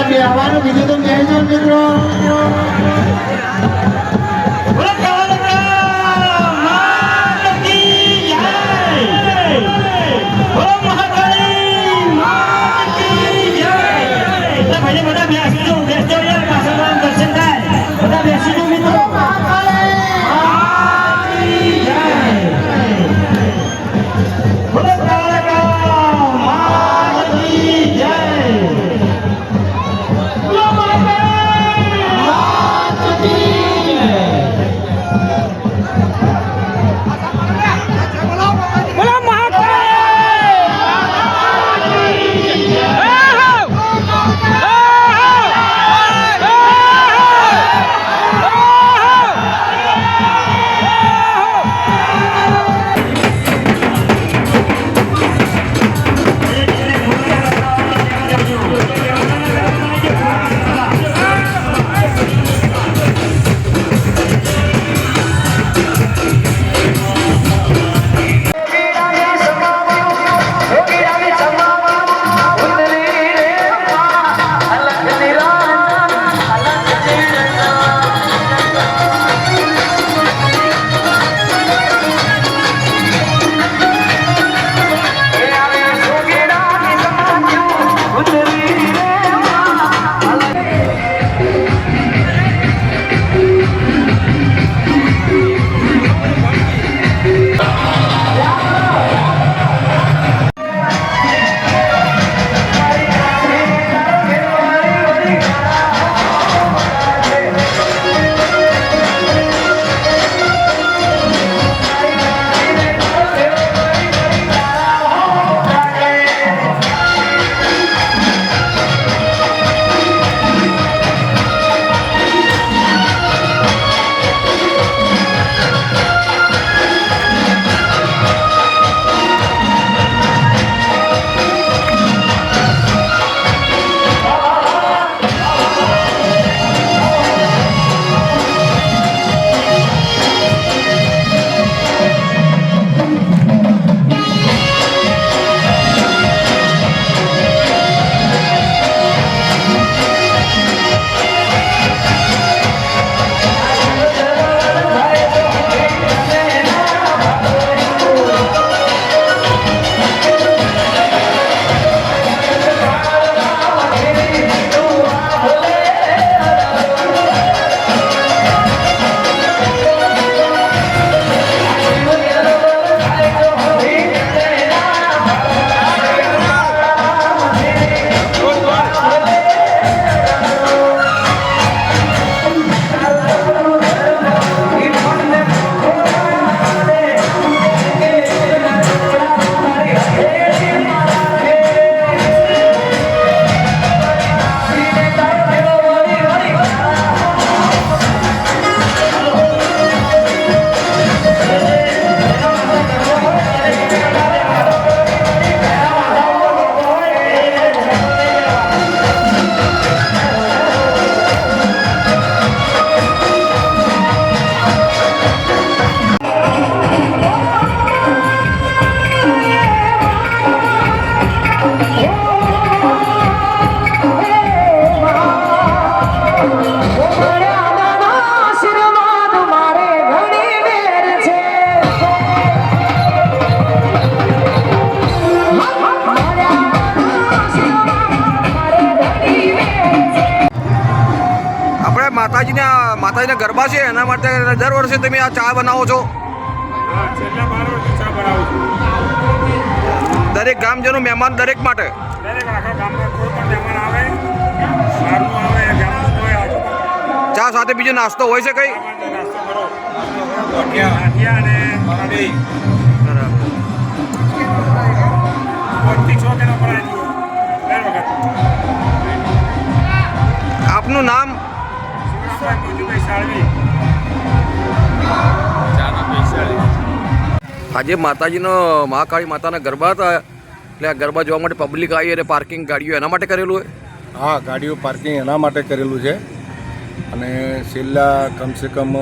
બેહવાનું બીજું તો બેહજો મિત્રો. બોલો માતાજીના ગરબા છે એના માટે દર વર્ષે તમે આ ચા બનાવો છો? હા, છેલ્લા 12 વર્ષથી ચા બનાવું છું. દરેક ગામજનો મહેમાન દરેક માટે? દરેક આખા ગામમાં કોઈ પણ મહેમાન આવે, બહારનું આવે, ગામનું હોય, આજુબાજુ ચા સાથે બીજો નાસ્તો હોય છે કંઈ? નાસ્તો કરો. ગાંઠિયા અને કઢી. બરાબર. 5 થી 6 કિલો પર આવી દર વખત. આપનું નામ? શિવરામભાઈ મોજુભાઈ સાળવી. આજે માતાજીનો મહાકાળી માતાના ગરબા હતા એટલે આ ગરબા જોવા માટે પબ્લિક આવી અને પાર્કિંગ ગાડીઓ એના માટે કરેલું હોય? હા, ગાડીઓ પાર્કિંગ એના માટે કરેલું છે અને છેલ્લા કમસે કમ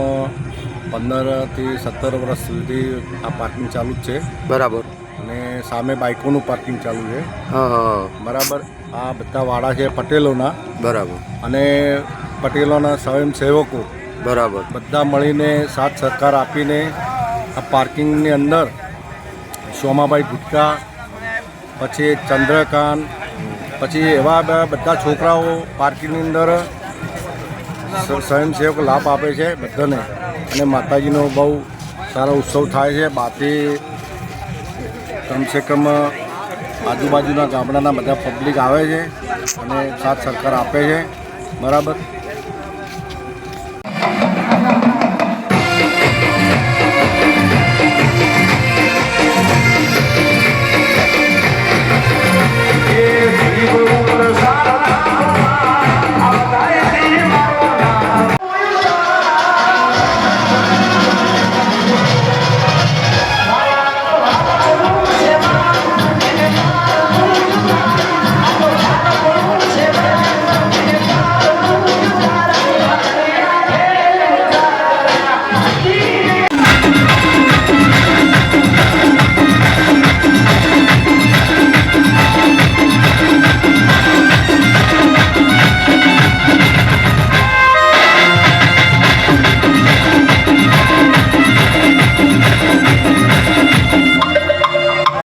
15 થી 17 વર્ષ સુધી આ પાર્કિંગ ચાલુ જ છે. બરાબર. અને સામે બાઇકોનું પાર્કિંગ ચાલુ છે. હા હા બરાબર. આ બધા વાડા છે પટેલોના બરાબર અને પટેલોના સ્વયંસેવકો બરાબર બધા મળીને સાથ સહકાર આપીને આ પાર્કિંગની અંદર સોમાભાઈ ગુટકા, પછી ચંદ્રકાંત, પછી એવા બધા છોકરાઓ પાર્કિંગની અંદર સ્વયંસેવક લાભ આપે છે બધાને. અને માતાજીનો બહુ સારો ઉત્સવ થાય છે. બાથી કમસે કમ આજુબાજુના ગામડાના બધા પબ્લિક આવે છે અને સાથ સહકાર આપે છે. બરાબર.